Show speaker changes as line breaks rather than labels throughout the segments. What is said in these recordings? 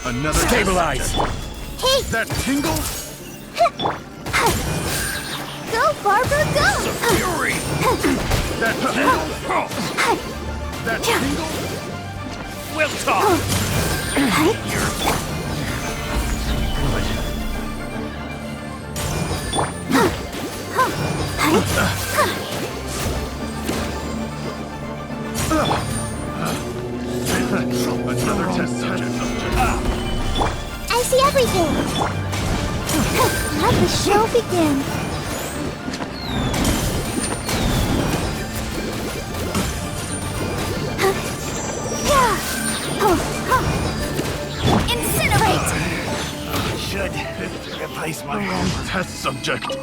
Another
Stabilize!
Hey!
That tingle?
Go, Barbara, go!
Fury! That tingle? That tingle?
We'll talk!
Another test subject.
I see everything! Let the show begin! Incinerate!
Should replace my hammer.
Test subject.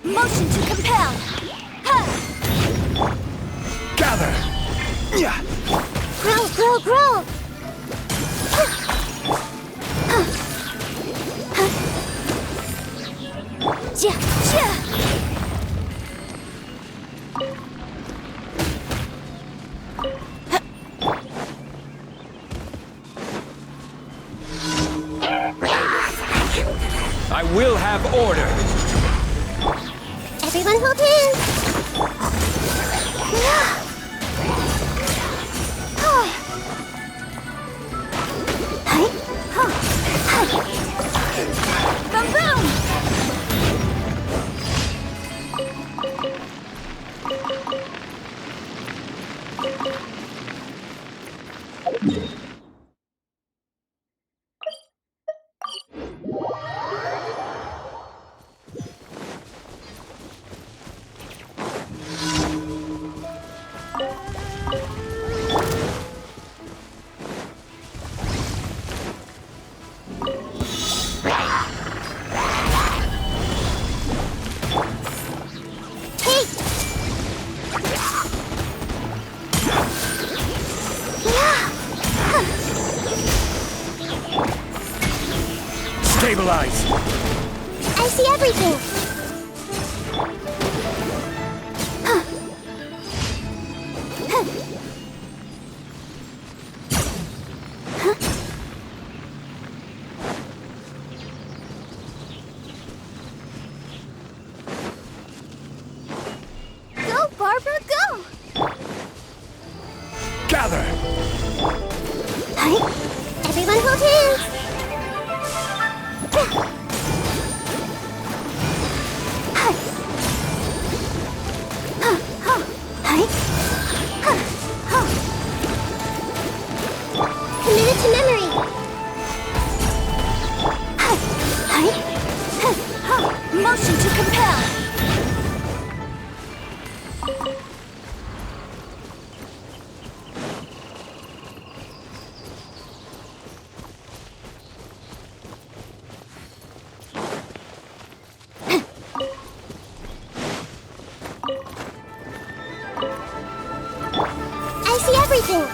Motion to compel!
Gather! Yeah!
Grow, grow, grow! Ja, ja!
I will have order!
Everyone hold hands! Boom, boom! Hey!
Stabilize!
I see everything! Go, Barbara, go!
Gather!
Everyone hold hands! Committed to memory! Motion to compel! I see everything!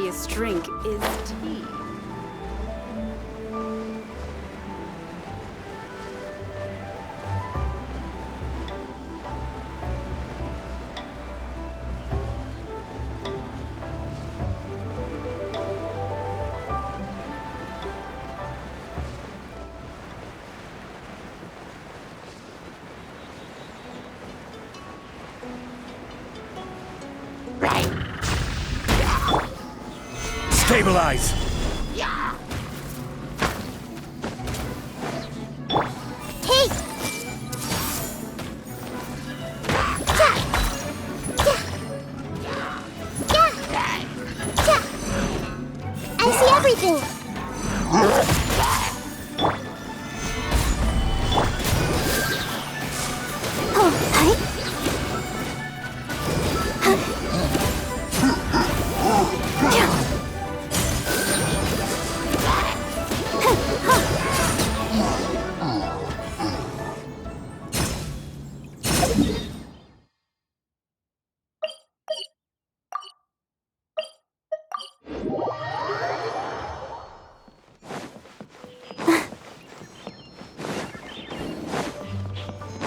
healthiest drink is tea.
Stabilize!
Hey! I see everything! Oh, hi!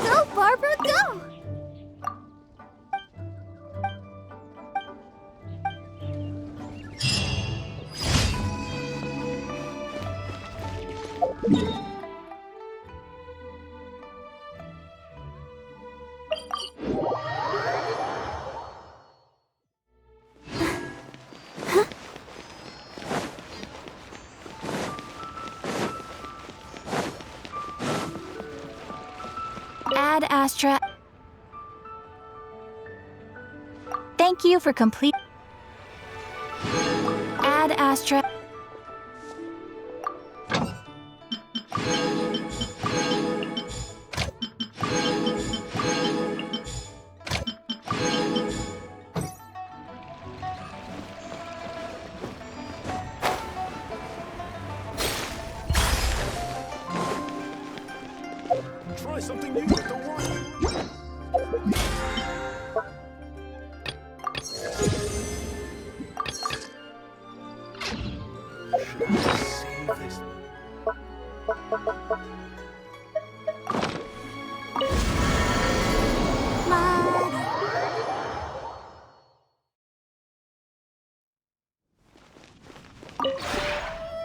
Go, Barbara, go!
Ad Astra. Thank you for complete. Ad Astra.
Try something new with the one. Should I save this?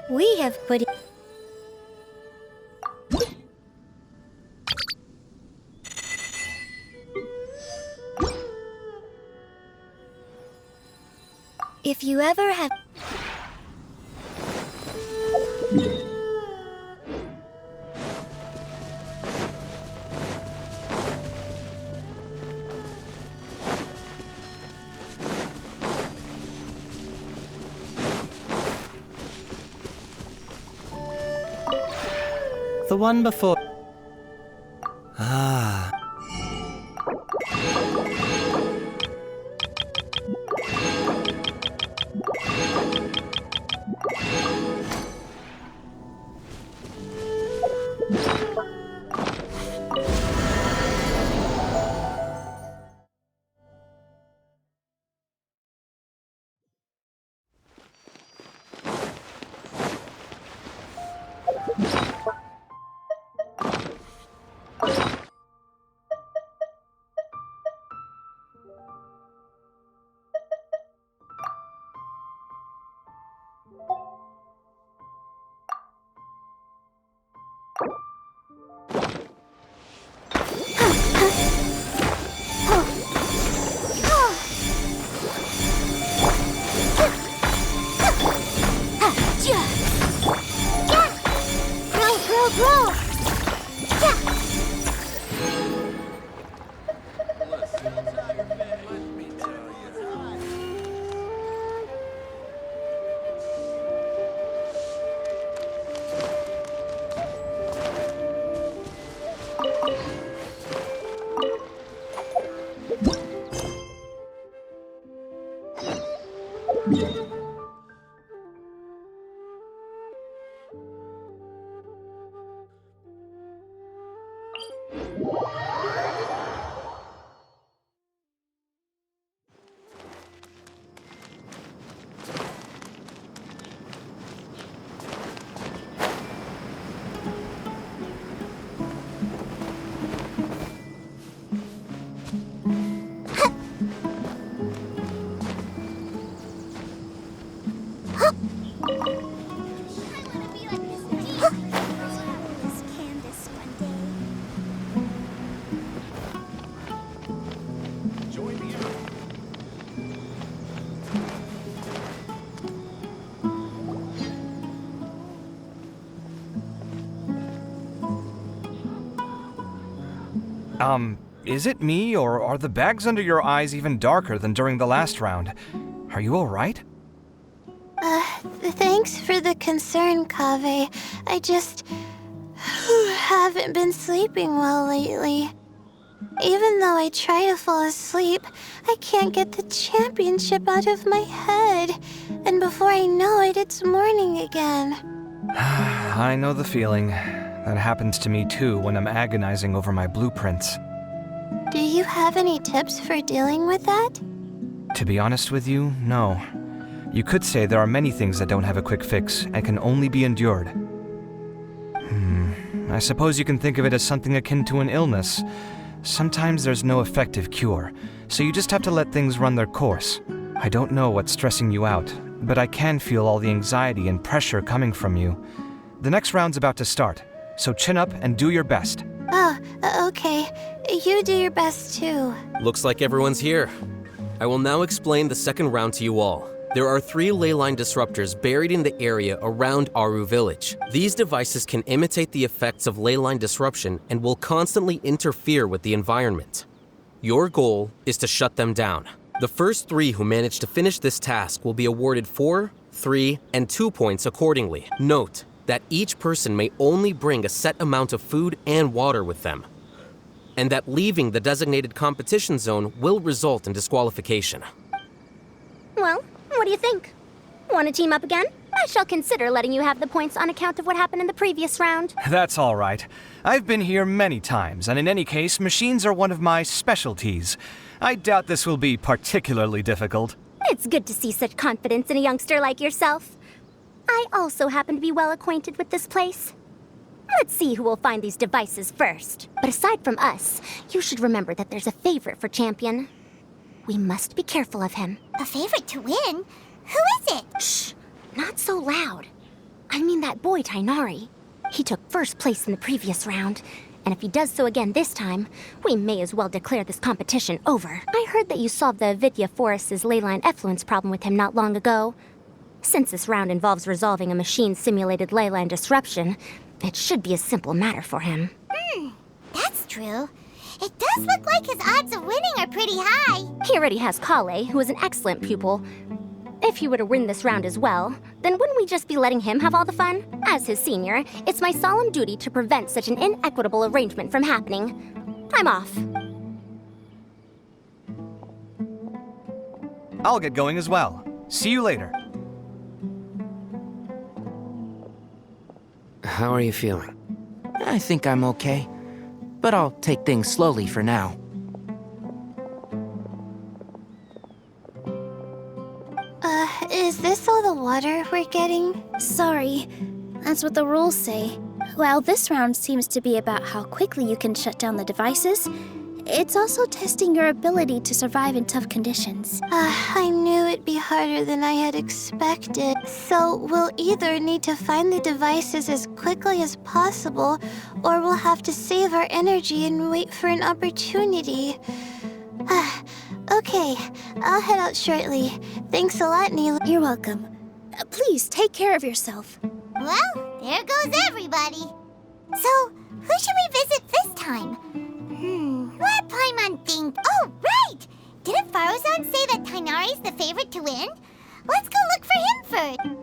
We have put If you ever have
The one before. Ah.
Grow!
Is it me, or are the bags under your eyes even darker than during the last round? Are you alright?
Thanks for the concern, Kaveh. I just haven't been sleeping well lately. Even though I try to fall asleep, I can't get the championship out of my head. And before I know it, it's morning again.
I know the feeling. That happens to me too when I'm agonizing over my blueprints.
Do you have any tips for dealing with that?
To be honest with you, no. You could say there are many things that don't have a quick fix and can only be endured. I suppose you can think of it as something akin to an illness. Sometimes there's no effective cure, so you just have to let things run their course. I don't know what's stressing you out, but I can feel all the anxiety and pressure coming from you. The next round's about to start, so chin up and do your best.
Oh, okay. You do your best too.
Looks like everyone's here. I will now explain the second round to you all. There are 3 leyline disruptors buried in the area around Aru Village. These devices can imitate the effects of leyline disruption and will constantly interfere with the environment. Your goal is to shut them down. The first 3 who manage to finish this task will be awarded 4, 3, and 2 points accordingly. Note that each person may only bring a set amount of food and water with them, and that leaving the designated competition zone will result in disqualification.
Well, what do you think? Want to team up again? I shall consider letting you have the points on account of what happened in the previous round.
That's all right. I've been here many times, and in any case, machines are one of my specialties. I doubt this will be particularly difficult.
It's good to see such confidence in a youngster like yourself. I also happen to be well acquainted with this place. Let's see who will find these devices first. But aside from us, you should remember that there's a favorite for Champion. We must be careful of him.
A favorite to win? Who is it?
Shh! Not so loud. I mean that boy, Tainari. He took first place in the previous round, and if he does so again this time, we may as well declare this competition over. I heard that you solved the Avidya Forest's leyline effluence problem with him not long ago. Since this round involves resolving a machine-simulated leyline disruption, it should be a simple matter for him.
That's true. It does look like his odds of winning are pretty high.
He already has Kale, who is an excellent pupil. If he were to win this round as well, then wouldn't we just be letting him have all the fun? As his senior, it's my solemn duty to prevent such an inequitable arrangement from happening. I'm off.
I'll get going as well. See you later.
How are you feeling? I think I'm okay, but I'll take things slowly for now.
Is this all the water we're getting?
Sorry. That's what the rules say. While this round seems to be about how quickly you can shut down the devices, it's also testing your ability to survive in tough conditions.
I knew it'd be harder than I had expected. So we'll either need to find the devices as quickly as possible, or we'll have to save our energy and wait for an opportunity. Okay, I'll head out shortly. Thanks a lot, Neela.
You're welcome. Please take care of yourself.
Well, there goes everybody. So, who should we visit this time? Let Paimon think. Oh, right! Didn't Farozan say that Tainari's the favorite to win? Let's go look for him first.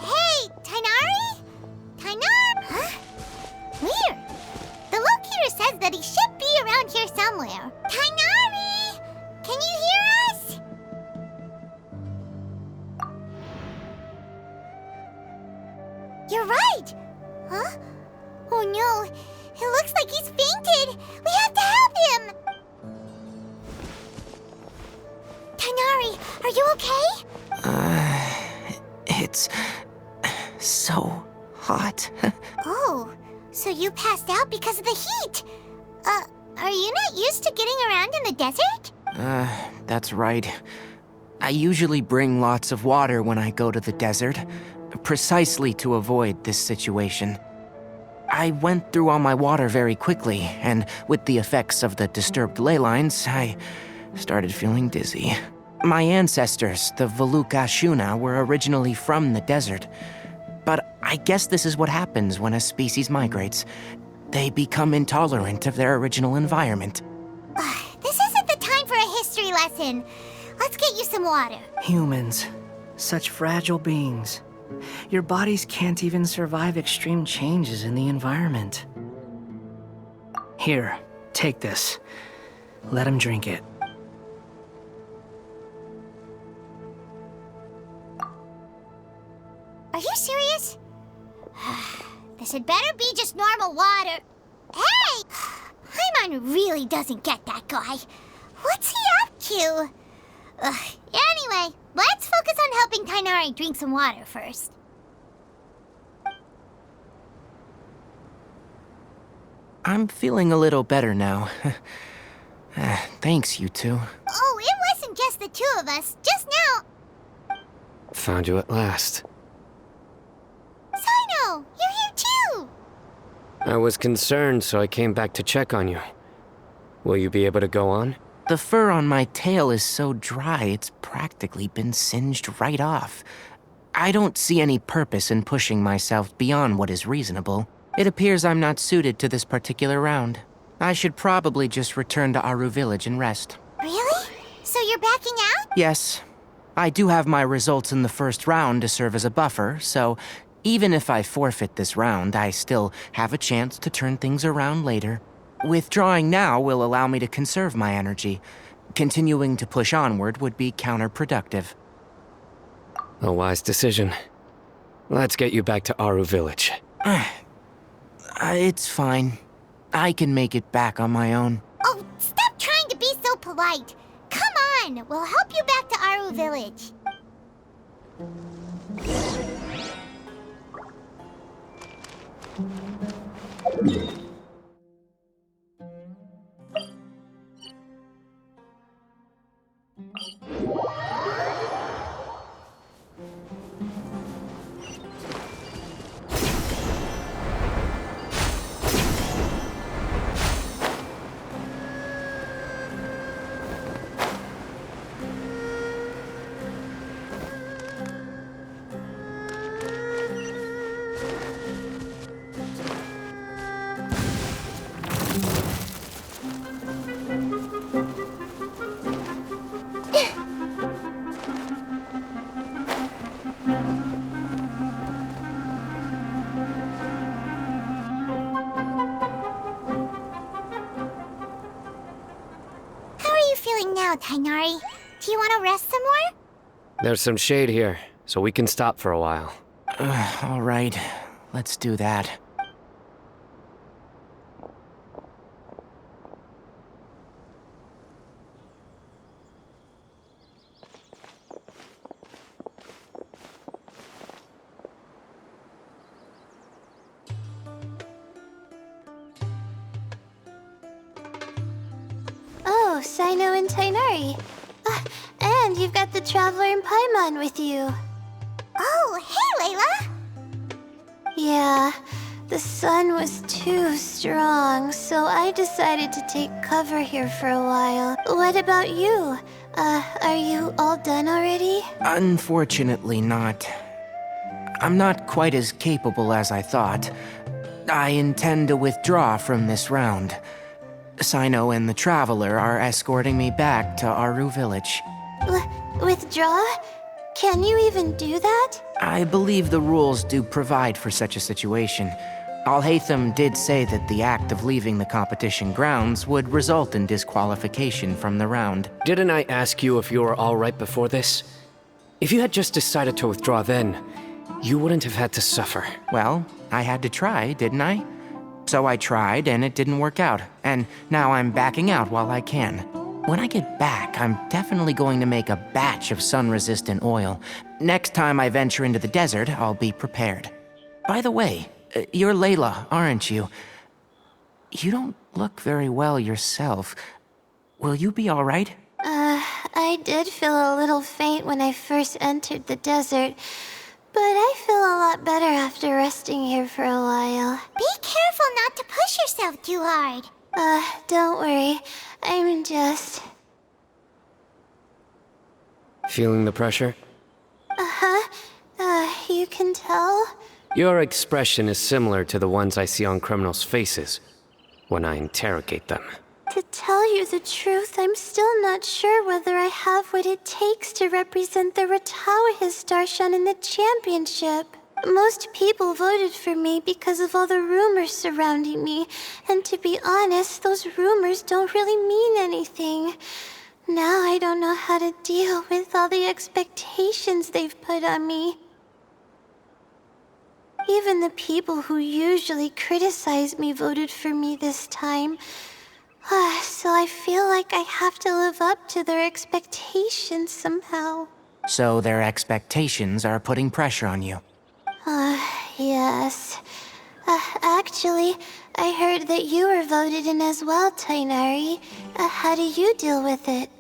Hey, Tainari? Tainar? Huh? Weird. The locator says that he should be around here somewhere. Tainari! Can you hear us? You're right! Huh? Oh no, it looks like he's fainted! We have to help him!
Tainari, are you okay?
It's so hot.
Oh, so you passed out because of the heat. Are you not used to getting around in the desert?
That's right. I usually bring lots of water when I go to the desert, precisely to avoid this situation. I went through all my water very quickly, and with the effects of the disturbed ley lines, I started feeling dizzy. My ancestors, the Veluca Shuna, were originally from the desert. But I guess this is what happens when a species migrates. They become intolerant of their original environment.
This isn't the time for a history lesson. Let's get you some water.
Humans. Such fragile beings. Your bodies can't even survive extreme changes in the environment. Here, take this. Let him drink it.
Are you serious? This had better be just normal water. Hey! Paimon really doesn't get that guy. What's he up to? Anyway, let's focus on helping Tainari drink some water first.
I'm feeling a little better now. Thanks, you two.
Oh, it wasn't just the two of us. Just now.
Found you at last.
Sino, you're here too!
I was concerned, so I came back to check on you. Will you be able to go on?
The fur on my tail is so dry, it's practically been singed right off. I don't see any purpose in pushing myself beyond what is reasonable. It appears I'm not suited to this particular round. I should probably just return to Aru Village and rest.
Really? So you're backing out?
Yes. I do have my results in the first round to serve as a buffer, so even if I forfeit this round, I still have a chance to turn things around later. Withdrawing now will allow me to conserve my energy. Continuing to push onward would be counterproductive.
A wise decision. Let's get you back to Aru Village.
It's fine. I can make it back on my own.
Oh, stop trying to be so polite. Come on, we'll help you back to Aru Village. Now, Tainari, do you want to rest some more?
There's some shade here, so we can stop for a while.
All right, let's do that.
Oh, Sino and Tainari. And you've got the Traveler and Paimon with you.
Oh, hey, Layla!
Yeah, the sun was too strong, so I decided to take cover here for a while. What about you? Are you all done already?
Unfortunately not. I'm not quite as capable as I thought. I intend to withdraw from this round. Sino and the Traveler are escorting me back to Aru Village.
Withdraw? Can you even do that?
I believe the rules do provide for such a situation. Alhaitham did say that the act of leaving the competition grounds would result in disqualification from the round.
Didn't I ask you if you were all right before this? If you had just decided to withdraw then, you wouldn't have had to suffer.
Well, I had to try, didn't I? So I tried, and it didn't work out. And now I'm backing out while I can. When I get back, I'm definitely going to make a batch of sun-resistant oil. Next time I venture into the desert, I'll be prepared. By the way, you're Layla, aren't you? You don't look very well yourself. Will you be all right?
I did feel a little faint when I first entered the desert, but I feel a lot better after resting here for a while.
Be careful not to push yourself too hard.
Don't worry. I'm just...
Feeling the pressure?
You can tell?
Your expression is similar to the ones I see on criminals' faces when I interrogate them.
To tell you the truth, I'm still not sure whether I have what it takes to represent the Interdarshan in the championship. Most people voted for me because of all the rumors surrounding me, and to be honest, those rumors don't really mean anything. Now I don't know how to deal with all the expectations they've put on me. Even the people who usually criticize me voted for me this time. So I feel like I have to live up to their expectations somehow.
So their expectations are putting pressure on you.
Yes. Actually, I heard that you were voted in as well, Tainari. How do you deal with it?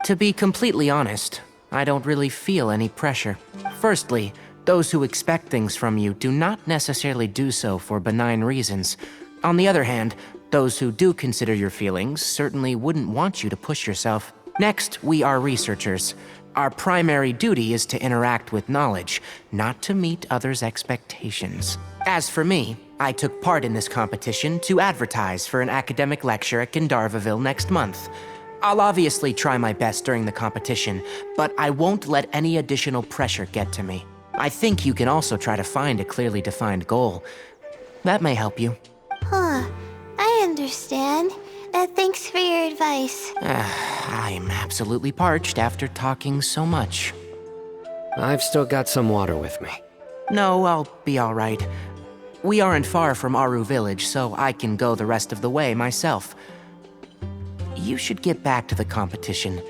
To be completely honest, I don't really feel any pressure. Firstly, those who expect things from you do not necessarily do so for benign reasons. On the other hand, those who do consider your feelings certainly wouldn't want you to push yourself. Next, we are researchers. Our primary duty is to interact with knowledge, not to meet others' expectations. As for me, I took part in this competition to advertise for an academic lecture at Gandharvaville next month. I'll obviously try my best during the competition, but I won't let any additional pressure get to me. I think you can also try to find a clearly defined goal. That may help you.
I understand. Thanks for your advice.
I'm absolutely parched after talking so much.
I've still got some water with me.
No, I'll be all right. We aren't far from Aru Village, so I can go the rest of the way myself. You should get back to the competition.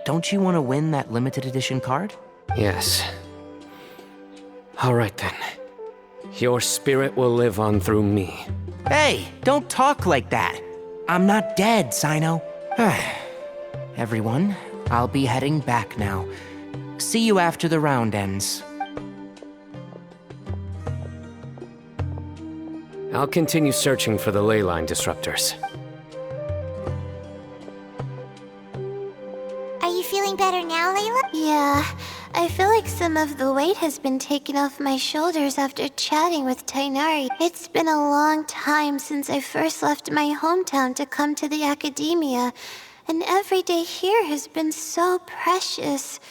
Don't you want to win that limited edition card?
Yes. All right then. Your spirit will live on through me.
Hey, don't talk like that. I'm not dead, Sino. Everyone, I'll be heading back now. See you after the round ends.
I'll continue searching for the ley line disruptors.
Are you feeling better now, Layla?
Yeah, I feel like some of the weight has been taken off my shoulders after chatting with Tainari. It's been a long time since I first left my hometown to come to the academia, and every day here has been so precious.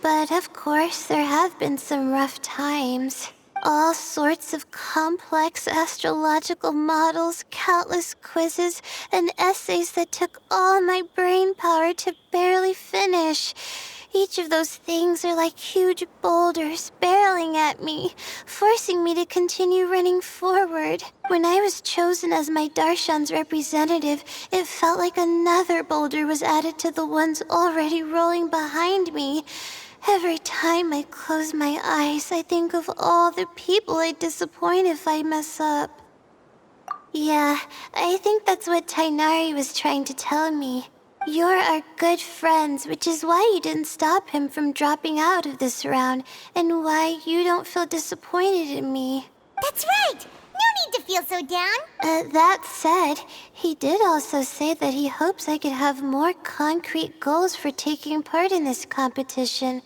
But of course, there have been some rough times. All sorts of complex astrological models, countless quizzes, and essays that took all my brain power to barely finish. Each of those things are like huge boulders barreling at me, forcing me to continue running forward. When I was chosen as my Darshan's representative, it felt like another boulder was added to the ones already rolling behind me. Every time I close my eyes, I think of all the people I'd disappoint if I mess up. Yeah, I think that's what Tainari was trying to tell me. You're our good friends, which is why you didn't stop him from dropping out of this round, and why you don't feel disappointed in me.
That's right! No need to feel so down!
That said, he did also say that he hopes I could have more concrete goals for taking part in this competition.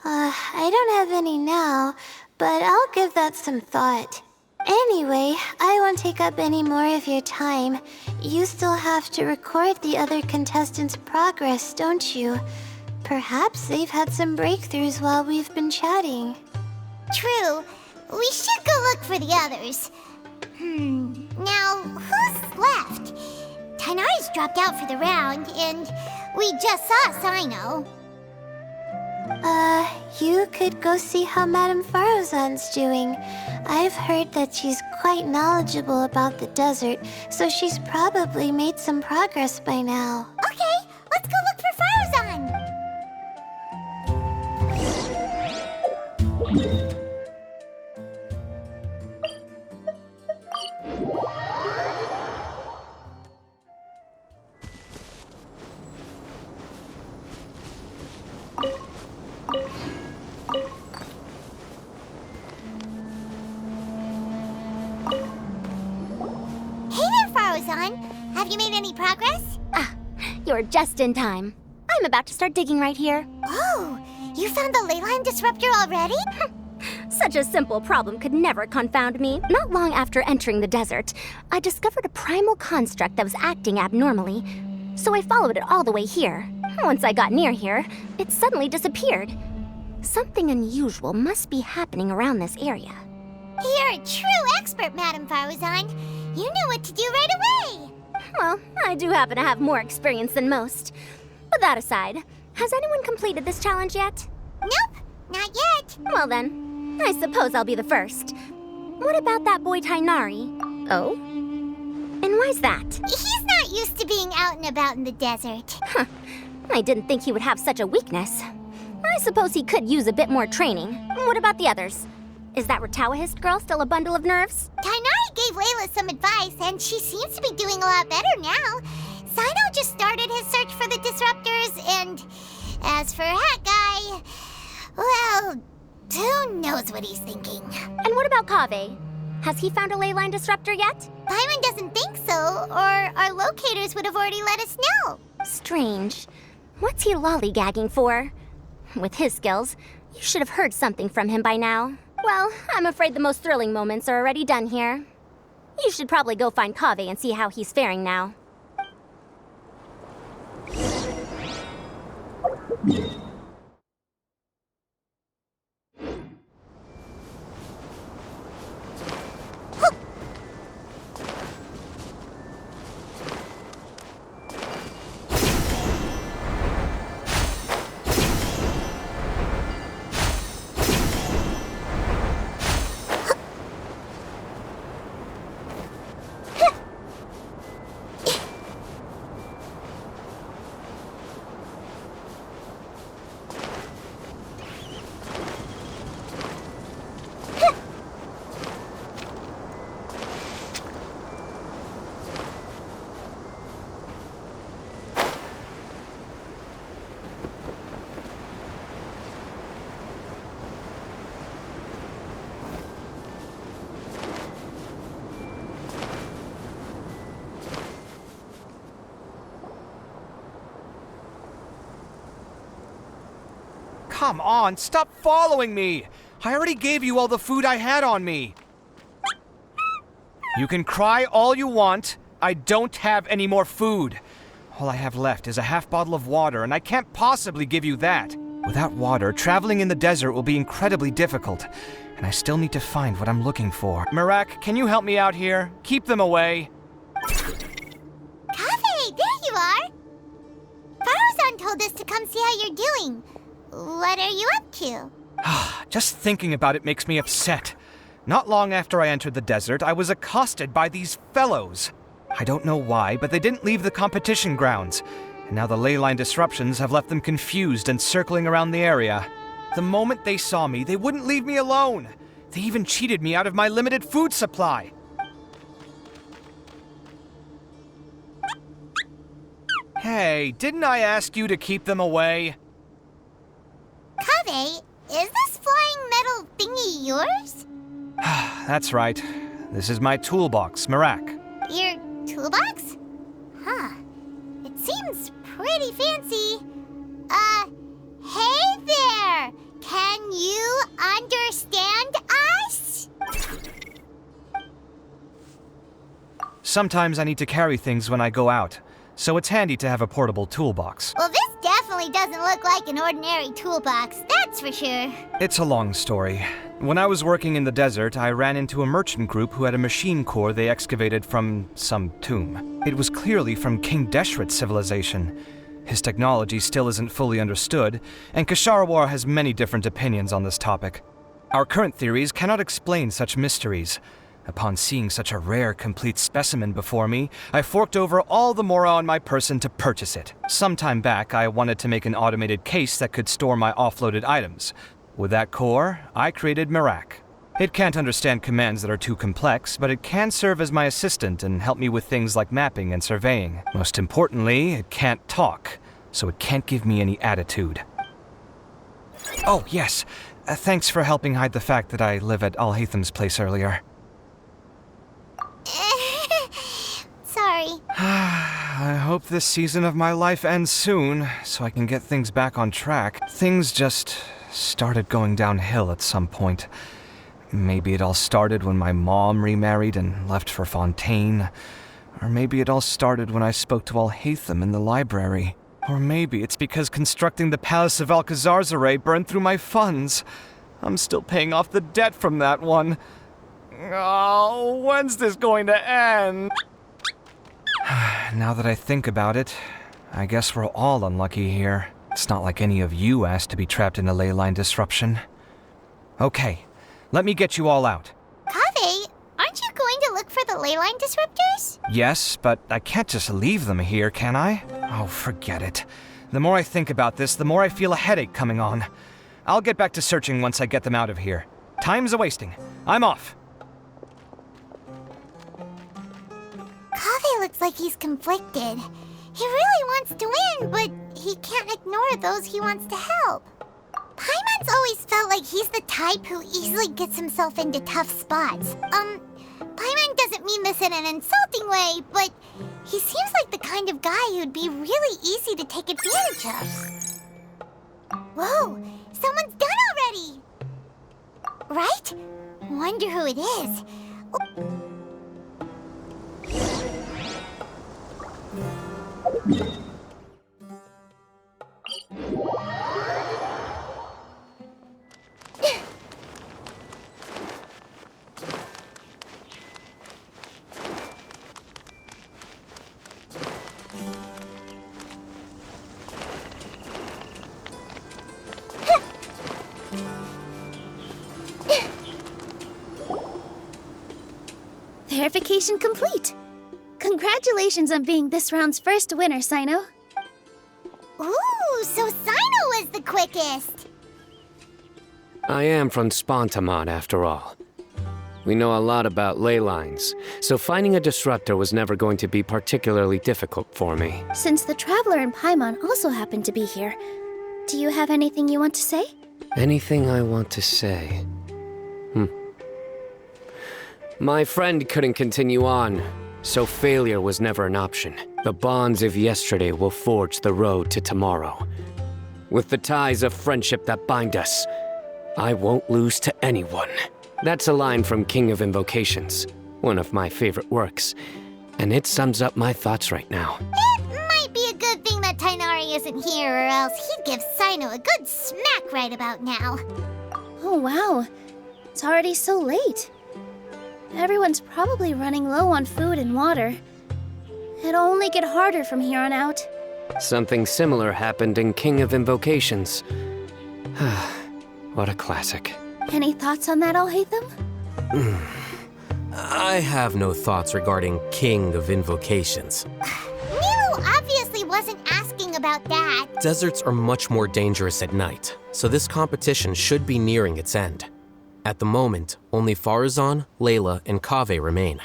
I don't have any now, but I'll give that some thought. Anyway, I won't take up any more of your time. You still have to record the other contestants' progress, don't you? Perhaps they've had some breakthroughs while we've been chatting.
True. We should go look for the others. Now, who's left? Tainari's dropped out for the round, and we just saw Sino.
You could go see how Madame Farozan's doing. I've heard that she's quite knowledgeable about the desert, so she's probably made some progress by now. Have you made any progress?
You're just in time. I'm about to start digging right here.
Oh, you found the leyline disruptor already?
Such a simple problem could never confound me. Not long after entering the desert, I discovered a primal construct that was acting abnormally. So I followed it all the way here. Once I got near here, it suddenly disappeared. Something unusual must be happening around this area.
You're a true expert, Madame Faruzan. You knew what to do right away.
Well, I do happen to have more experience than most. But that aside, has anyone completed this challenge yet?
Nope, not yet.
Well then, I suppose I'll be the first. What about that boy Tainari? Oh? And why's that?
He's not used to being out and about in the desert.
I didn't think he would have such a weakness. I suppose he could use a bit more training. What about the others? Is that Ratawahist girl still a bundle of nerves?
Tainari gave Layla some advice, and she seems to be doing a lot better now. Sino just started his search for the disruptors, and as for that guy, well, who knows what he's thinking.
And what about Kaveh? Has he found a leyline disruptor yet?
Paimon doesn't think so, or our locators would have already let us know.
Strange. What's he lollygagging for? With his skills, you should have heard something from him by now. Well, I'm afraid the most thrilling moments are already done here. You should probably go find Kaveh and see how he's faring now.
Come on, stop following me! I already gave you all the food I had on me. You can cry all you want. I don't have any more food. All I have left is a half bottle of water, and I can't possibly give you that. Without water, traveling in the desert will be incredibly difficult, and I still need to find what I'm looking for. Marak, can you help me out here? Keep them away.
Kaveh, there you are! Faruzan told us to come see how you're doing. What are you up to?
Just thinking about it makes me upset. Not long after I entered the desert, I was accosted by these fellows. I don't know why, but they didn't leave the competition grounds, and now the leyline disruptions have left them confused and circling around the area. The moment they saw me, they wouldn't leave me alone. They even cheated me out of my limited food supply. Hey, didn't I ask you to keep them away?
Kaveh, is this flying metal thingy yours?
That's right. This is my toolbox, Marak.
Your toolbox? Huh. It seems pretty fancy. Hey there! Can you understand us?
Sometimes I need to carry things when I go out, so it's handy to have a portable toolbox.
Well, this definitely doesn't look like an ordinary toolbox, that's for sure.
It's a long story. When I was working in the desert, I ran into a merchant group who had a machine core they excavated from some tomb. It was clearly from King Deshret's civilization. His technology still isn't fully understood, and Kasharawar has many different opinions on this topic. Our current theories cannot explain such mysteries. Upon seeing such a rare, complete specimen before me, I forked over all the mora on my person to purchase it. Some time back, I wanted to make an automated case that could store my offloaded items. With that core, I created Mirak. It can't understand commands that are too complex, but it can serve as my assistant and help me with things like mapping and surveying. Most importantly, it can't talk, so it can't give me any attitude. Oh, yes. Thanks for helping hide the fact that I live at Alhatham's place earlier.
Sorry.
I hope this season of my life ends soon, so I can get things back on track. Things just started going downhill at some point. Maybe it all started when my mom remarried and left for Fontaine. Or maybe it all started when I spoke to Alhatham in the library. Or maybe it's because constructing the Palace of Alcazar's burned through my funds. I'm still paying off the debt from that one. Oh, when's this going to end? Now that I think about it, I guess we're all unlucky here. It's not like any of you asked to be trapped in a ley line disruption. Okay, let me get you all out.
Kaveh, aren't you going to look for the ley line disruptors?
Yes, but I can't just leave them here, can I? Oh, forget it. The more I think about this, the more I feel a headache coming on. I'll get back to searching once I get them out of here. Time's a-wasting. I'm off.
Kaveh looks like he's conflicted. He really wants to win, but he can't ignore those he wants to help. Paimon's always felt like he's the type who easily gets himself into tough spots. Paimon doesn't mean this in an insulting way, but he seems like the kind of guy who'd be really easy to take advantage of. Whoa, someone's done already! Right? Wonder who it is.
Verification complete. Congratulations on being this round's first winner, Sino.
Ooh, so Sino was the quickest!
I am from Spontamon, after all. We know a lot about ley lines, so finding a disruptor was never going to be particularly difficult for me.
Since the Traveler and Paimon also happen to be here, do you have anything you want to say?
Anything I want to say? My friend couldn't continue on, so failure was never an option. The bonds of yesterday will forge the road to tomorrow. With the ties of friendship that bind us, I won't lose to anyone. That's a line from King of Invocations, one of my favorite works, and it sums up my thoughts right now.
It might be a good thing that Tighnari isn't here, or else he'd give Sino a good smack right about now.
Oh wow, it's already so late. Everyone's probably running low on food and water. It'll only get harder from here on out.
Something similar happened in King of Invocations. What a classic.
Any thoughts on that, Alhatham?
I have no thoughts regarding King of Invocations.
Milu obviously wasn't asking about that.
Deserts are much more dangerous at night, so this competition should be nearing its end. At the moment, only Farazan, Layla, and Kaveh remain.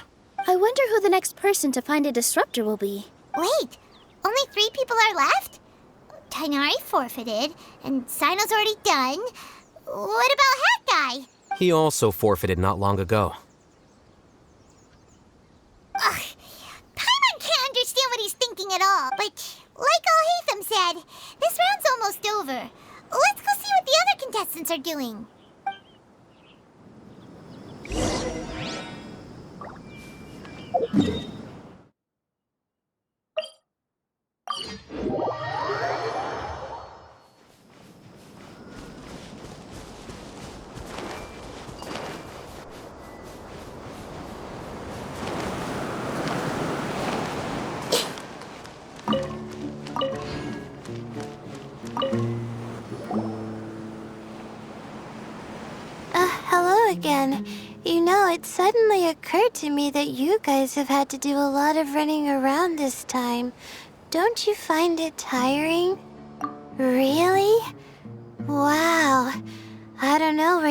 I wonder who the next person to find a disruptor will be.
Wait, only 3 people are left? Tighnari forfeited, and Sino's already done. What about Hat Guy?
He also forfeited not long ago.
Ugh, Paimon can't understand what he's thinking at all, but like Alhatham said, this round's almost over. Let's go see what the other contestants are doing. Hello again. You know, it suddenly occurred to me that you guys have had to do a lot of running around this time. Don't you find it tiring? Really? Wow.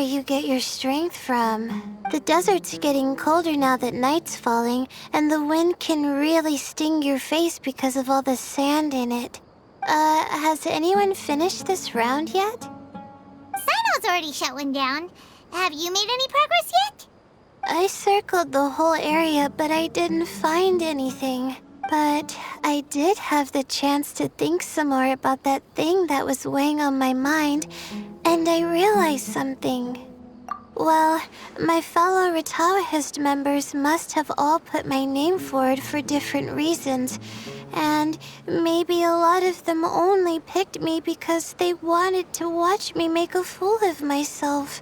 where you get your strength from. The desert's getting colder now that night's falling, and the wind can really sting your face because of all the sand in it. Has anyone finished this round yet?
Sino's already shut one down. Have you made any progress yet?
I circled the whole area, but I didn't find anything. But I did have the chance to think some more about that thing that was weighing on my mind, and I realized something. Well, my fellow Retawahist members must have all put my name forward for different reasons, and maybe a lot of them only picked me because they wanted to watch me make a fool of myself.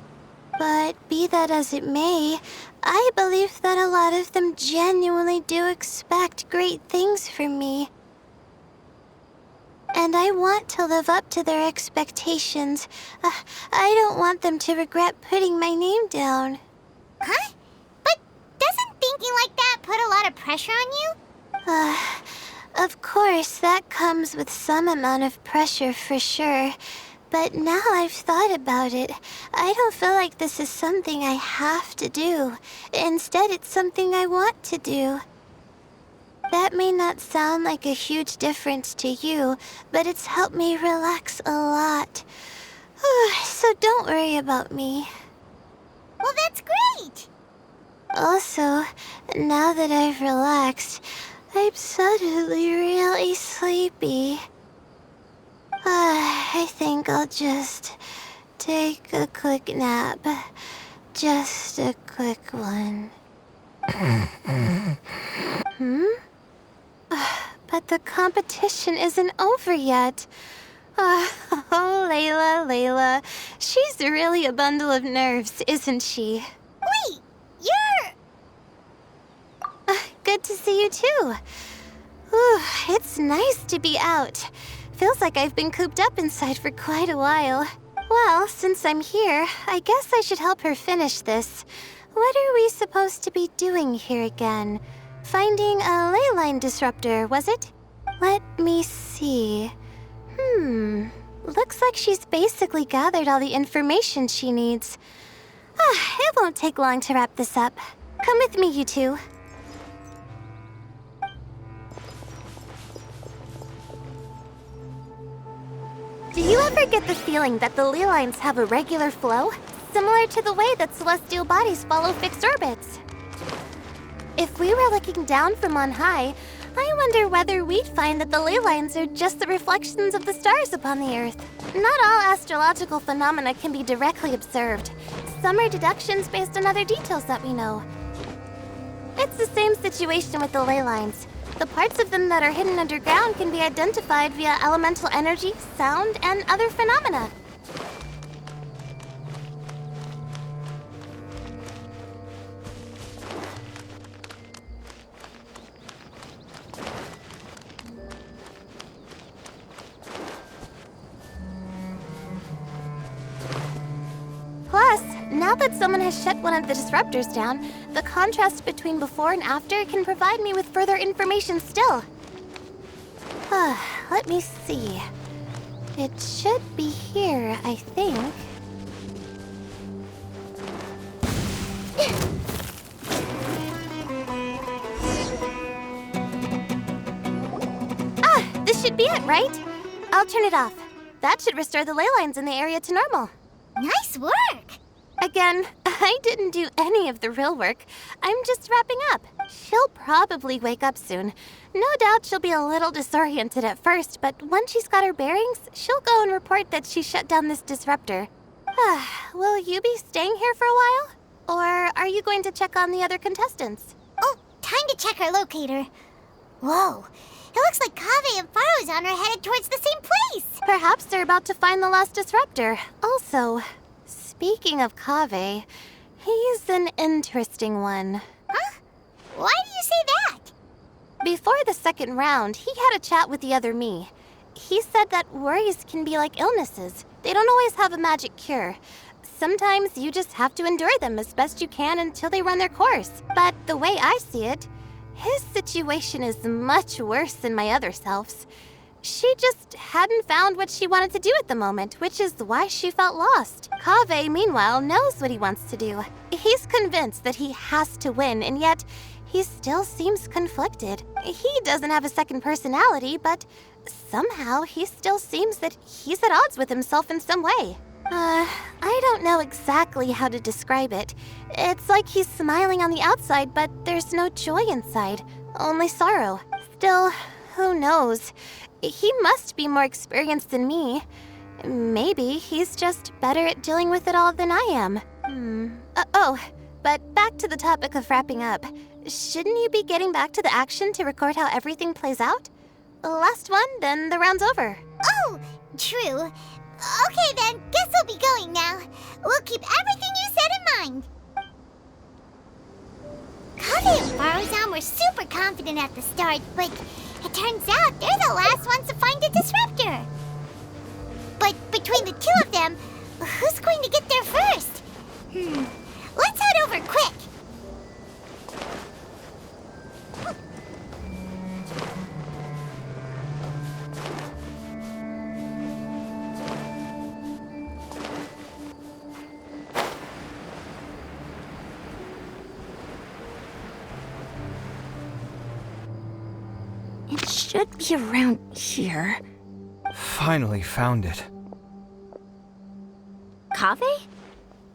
But be that as it may, I believe that a lot of them genuinely do expect great things from me. And I want to live up to their expectations. I don't want them to regret putting my name down.
Huh? But doesn't thinking like that put a lot of pressure on you?
Of course, that comes with some amount of pressure for sure. But now I've thought about it, I don't feel like this is something I have to do. Instead, it's something I want to do. That may not sound like a huge difference to you, but it's helped me relax a lot. So don't worry about me.
Well, that's great!
Also, now that I've relaxed, I'm suddenly really sleepy. I think I'll just take a quick nap. Just a quick one. But the competition isn't over yet. Oh, Layla. She's really a bundle of nerves, isn't she?
Wait, you're...
Good to see you too. It's nice to be out. Feels like I've been cooped up inside for quite a while. Well, since I'm here, I guess I should help her finish this. What are we supposed to be doing here again? Finding a ley line disruptor, was it? Let me see. Looks like she's basically gathered all the information she needs. It won't take long to wrap this up. Come with me, you two. Do you ever get the feeling that the ley lines have a regular flow? Similar to the way that celestial bodies follow fixed orbits. If we were looking down from on high, I wonder whether we'd find that the ley lines are just the reflections of the stars upon the Earth. Not all astrological phenomena can be directly observed. Some are deductions based on other details that we know. It's the same situation with the ley lines. The parts of them that are hidden underground can be identified via elemental energy, sound, and other phenomena. Plus, now that someone has shut one of the disruptors down, the contrast between before and after can provide me with further information still. Let me see. It should be here, I think. This should be it, right? I'll turn it off. That should restore the ley lines in the area to normal.
Nice work!
Again, I didn't do any of the real work. I'm just wrapping up. She'll probably wake up soon. No doubt she'll be a little disoriented at first, but once she's got her bearings, she'll go and report that she shut down this disruptor. Will you be staying here for a while? Or are you going to check on the other contestants?
Oh, time to check our locator. Whoa, it looks like Kaveh and Farozan are headed towards the same place.
Perhaps they're about to find the last disruptor. Also, speaking of Kaveh, he's an interesting one.
Huh? Why do you say that?
Before the second round, he had a chat with the other me. He said that worries can be like illnesses. They don't always have a magic cure. Sometimes you just have to endure them as best you can until they run their course. But the way I see it, his situation is much worse than my other self's. She just hadn't found what she wanted to do at the moment, which is why she felt lost. Kaveh, meanwhile, knows what he wants to do. He's convinced that he has to win, and yet he still seems conflicted. He doesn't have a second personality, but somehow he still seems that he's at odds with himself in some way. I don't know exactly how to describe it. It's like he's smiling on the outside, but there's no joy inside, only sorrow. Still, who knows? He must be more experienced than me. Maybe he's just better at dealing with it all than I am. But back to the topic of wrapping up. Shouldn't you be getting back to the action to record how everything plays out? Last one, then the round's over.
Oh, true. Okay then, guess we'll be going now. We'll keep everything you said in mind. Kaveh and Faruzan were super confident at the start, but it turns out they're the last ones to find a disruptor. But between the two of them, who's going to get there first? Let's head over quick.
It should be around here.
Finally found it.
Kaveh?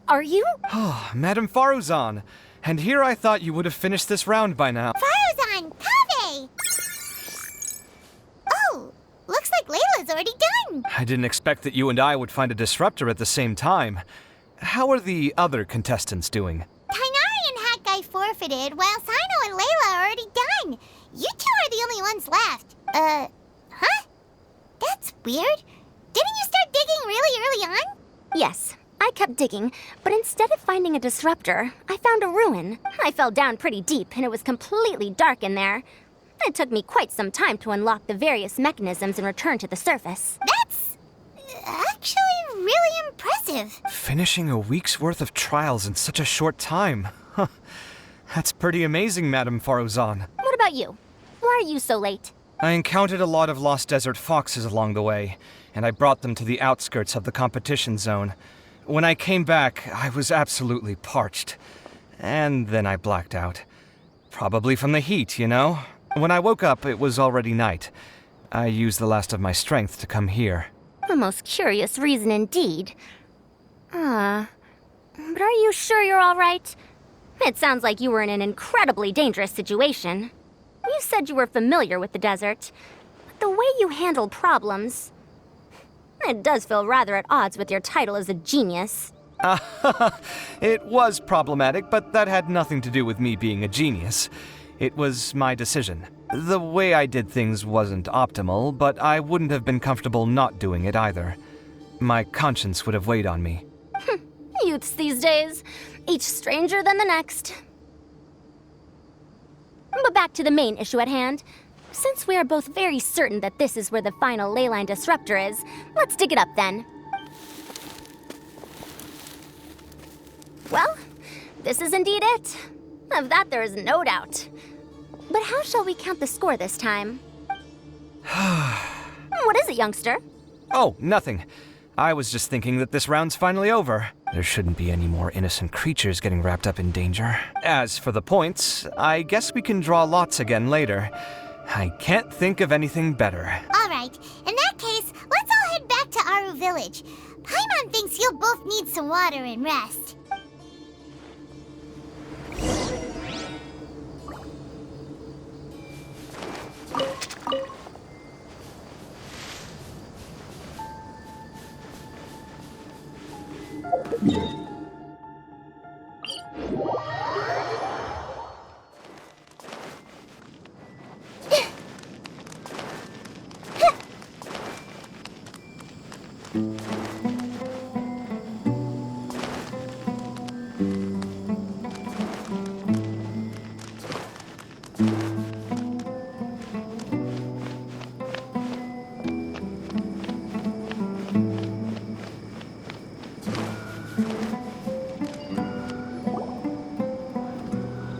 Are you?
Oh, Madame Faruzan. And here I thought you would have finished this round by now.
Faruzan, Kaveh! Oh, looks like Layla's already done.
I didn't expect that you and I would find a disruptor at the same time. How are the other contestants doing?
Tainari and Hat Guy forfeited, while Sino and Layla are already done. You two are the only ones left. Huh? That's weird. Didn't you start digging really early on?
Yes, I kept digging, but instead of finding a disruptor, I found a ruin. I fell down pretty deep, and it was completely dark in there. It took me quite some time to unlock the various mechanisms and return to the surface.
That's actually really impressive.
Finishing a week's worth of trials in such a short time. Huh. That's pretty amazing, Madame Faruzan.
What about you? Why are you so late?
I encountered a lot of lost desert foxes along the way, and I brought them to the outskirts of the competition zone. When I came back, I was absolutely parched. And then I blacked out. Probably from the heat, you know? When I woke up, it was already night. I used the last of my strength to come here.
A most curious reason indeed. But are you sure you're all right? It sounds like you were in an incredibly dangerous situation. You said you were familiar with the desert, but the way you handle problems... It does feel rather at odds with your title as a genius.
It was problematic, but that had nothing to do with me being a genius. It was my decision. The way I did things wasn't optimal, but I wouldn't have been comfortable not doing it either. My conscience would have weighed on me.
Youths these days, each stranger than the next. But back to the main issue at hand. Since we are both very certain that this is where the final leyline disruptor is, let's dig it up then. Well, this is indeed it. Of that there is no doubt. But how shall we count the score this time? What is it, youngster?
Oh, nothing. I was just thinking that this round's finally over. There shouldn't be any more innocent creatures getting wrapped up in danger. As for the points, I guess we can draw lots again later. I can't think of anything better.
All right, in that case, let's all head back to Aru Village. Paimon thinks you'll both need some water and rest.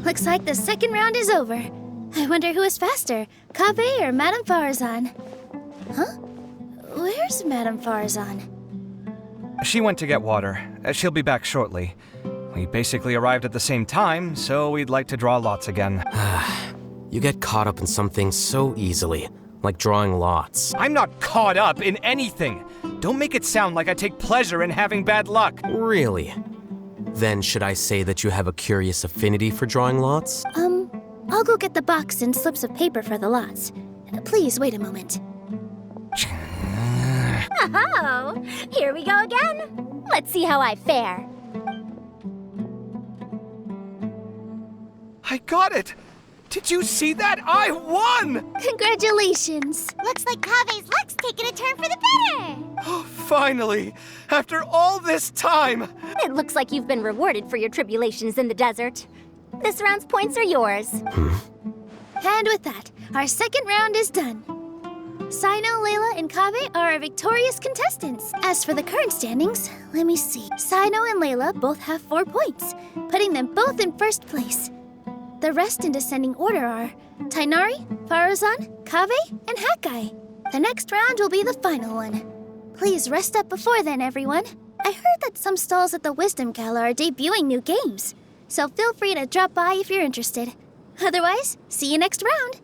Looks like the second round is over. I wonder who is faster, Kaveh or Madame Faruzan? Huh? Where's Madame Farazan?
She went to get water. She'll be back shortly. We basically arrived at the same time, so we'd like to draw lots again.
You get caught up in some things so easily, like drawing lots.
I'm not caught up in anything! Don't make it sound like I take pleasure in having bad luck.
Really? Then should I say that you have a curious affinity for drawing lots?
I'll go get the box and slips of paper for the lots. Please wait a moment.
Oh, here we go again. Let's see how I fare.
I got it! Did you see that? I won!
Congratulations!
Looks like Kave's luck's taking a turn for the better.
Oh, finally! After all this time!
It looks like you've been rewarded for your tribulations in the desert. This round's points are yours.
And with that, our second round is done. Sino, Layla, and Kaveh are our victorious contestants. As for the current standings, let me see. Sino and Layla both have 4 points, putting them both in first place. The rest in descending order are Tainari, Farazan, Kaveh, and Hakai. The next round will be the final one. Please rest up before then, everyone. I heard that some stalls at the Wisdom Gala are debuting new games, so feel free to drop by if you're interested. Otherwise, see you next round.